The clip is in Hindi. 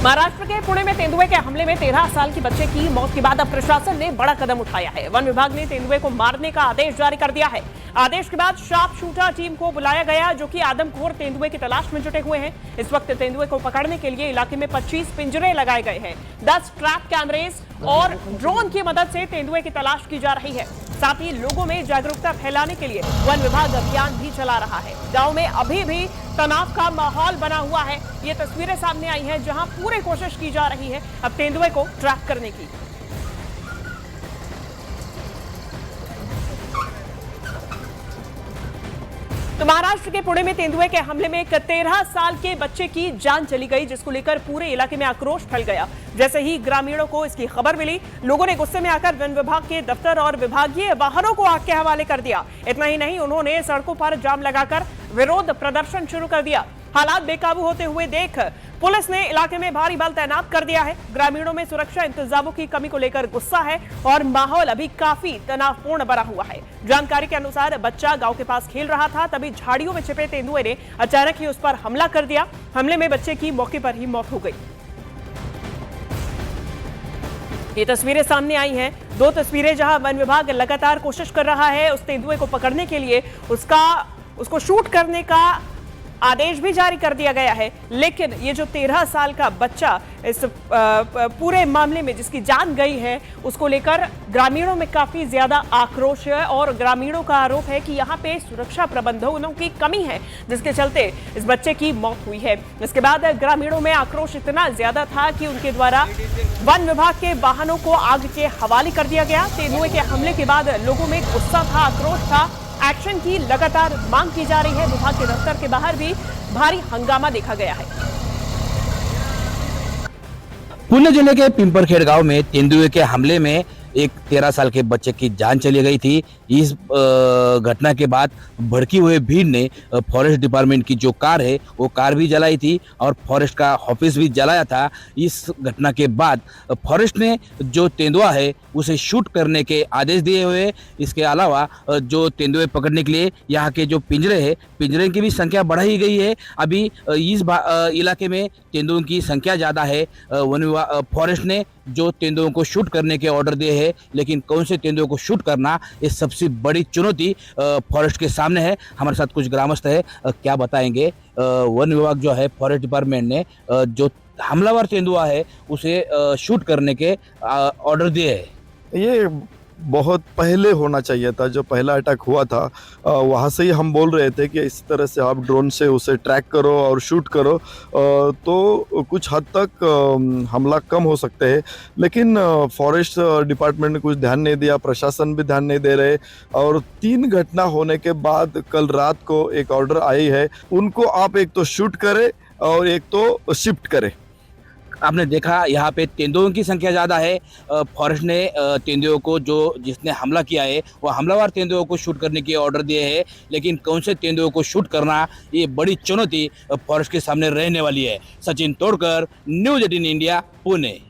महाराष्ट्र के पुणे में तेंदुए के हमले में 13 साल की बच्चे की मौत के बाद अब प्रशासन ने बड़ा कदम उठाया है। वन विभाग ने तेंदुए को मारने का आदेश जारी कर दिया है। आदेश के बाद शार्प शूटर टीम को बुलाया गया, जो कि आदमखोर तेंदुए की तलाश में जुटे हुए हैं। इस वक्त तेंदुए को पकड़ने के लिए इलाके में 25 पिंजरे लगाए गए हैं। 10 ट्रैप कैमरेज और ड्रोन की मदद से तेंदुए की तलाश की जा रही है। साथ ही लोगों में जागरूकता फैलाने के लिए वन विभाग अभियान भी चला रहा है। गांव में अभी भी तनाव का माहौल बना हुआ है। ये तस्वीरें सामने आई हैं, जहां पूरी कोशिश की जा रही है अब तेंदुए को ट्रैक करने की। तो महाराष्ट्र के पुणे में तेंदुए के हमले में एक 13 साल के बच्चे की जान चली गई, जिसको लेकर पूरे इलाके में आक्रोश फैल गया। जैसे ही ग्रामीणों को इसकी खबर मिली, लोगों ने गुस्से में आकर वन विभाग के दफ्तर और विभागीय वाहनों को आग के हवाले कर दिया। इतना ही नहीं, उन्होंने सड़कों पर जाम लगाकर विरोध प्रदर्शन शुरू कर दिया। हालात बेकाबू होते हुए देख पुलिस ने इलाके में भारी बल तैनात कर दिया है। ग्रामीणों में सुरक्षा इंतजामों की कमी को लेकर गुस्सा है और माहौल अभी काफी तनावपूर्ण बना हुआ है। जानकारी के अनुसार बच्चा गांव के पास खेल रहा था, तभी झाड़ियों में छिपे तेंदुए ने अचानक ही उस पर हमला कर दिया। हमले में बच्चे की मौके पर ही मौत हो गई। ये तस्वीरें सामने आई हैं, 2 तस्वीरें जहां वन विभाग लगातार कोशिश कर रहा है उस तेंदुए को पकड़ने के लिए। उसको शूट करने का आदेश भी जारी कर दिया गया है, लेकिन ये जो 13 साल का बच्चा इस पूरे मामले में जिसकी जान गई है, उसको लेकर ग्रामीणों में काफी ज्यादा आक्रोश है और ग्रामीणों का आरोप है कि यहाँ पे सुरक्षा प्रबंधनों की कमी है, जिसके चलते इस बच्चे की मौत हुई है। इसके बाद ग्रामीणों में आक्रोश इतना ज्यादा था कि उनके द्वारा वन विभाग के वाहनों को आग के हवाले कर दिया गया। तेंदुए के हमले के बाद लोगों में गुस्सा था, आक्रोश था। एक्शन की लगातार मांग की जा रही है। विभाग के दफ्तर के बाहर भी भारी हंगामा देखा गया है। पुणे जिले के पिंपरखेड़ गांव में तेंदुए के हमले में एक 13 साल के बच्चे की जान चली गई थी। इस घटना के बाद भड़की हुए भीड़ ने फॉरेस्ट डिपार्टमेंट की जो कार है वो कार भी जलाई थी और फॉरेस्ट का ऑफिस भी जलाया था। इस घटना के बाद फॉरेस्ट ने जो तेंदुआ है उसे शूट करने के आदेश दिए हुए। इसके अलावा जो तेंदुए पकड़ने के लिए यहाँ के जो पिंजरे है, पिंजरे की भी संख्या बढ़ाई गई है। अभी इस इलाके में तेंदुओं की संख्या ज़्यादा है। वन विभाग फॉरेस्ट ने जो तेंदुओं को शूट करने के ऑर्डर दिए हैं, लेकिन कौन से तेंदुओं को शूट करना, ये सबसे बड़ी चुनौती फॉरेस्ट के सामने है। हमारे साथ कुछ ग्रामस्थ है, क्या बताएंगे। वन विभाग जो है, फॉरेस्ट डिपार्टमेंट ने जो हमलावर तेंदुआ है उसे शूट करने के ऑर्डर दिए हैं। ये बहुत पहले होना चाहिए था। जो पहला अटैक हुआ था वहाँ से ही हम बोल रहे थे कि इस तरह से आप ड्रोन से उसे ट्रैक करो और शूट करो तो कुछ हद तक हमला कम हो सकते हैं। लेकिन फॉरेस्ट डिपार्टमेंट ने कुछ ध्यान नहीं दिया, प्रशासन भी ध्यान नहीं दे रहे। और 3 घटना होने के बाद कल रात को एक ऑर्डर आई है, उनको आप एक तो शूट करें और एक तो शिफ्ट करें। आपने देखा यहाँ पे तेंदुओं की संख्या ज़्यादा है। फॉरेस्ट ने तेंदुओं को जिसने हमला किया है वो हमलावर तेंदुओं को शूट करने के ऑर्डर दिए हैं, लेकिन कौन से तेंदुओं को शूट करना, ये बड़ी चुनौती फॉरेस्ट के सामने रहने वाली है। सचिन तोड़कर, न्यूज़ 18 इंडिया, पुणे।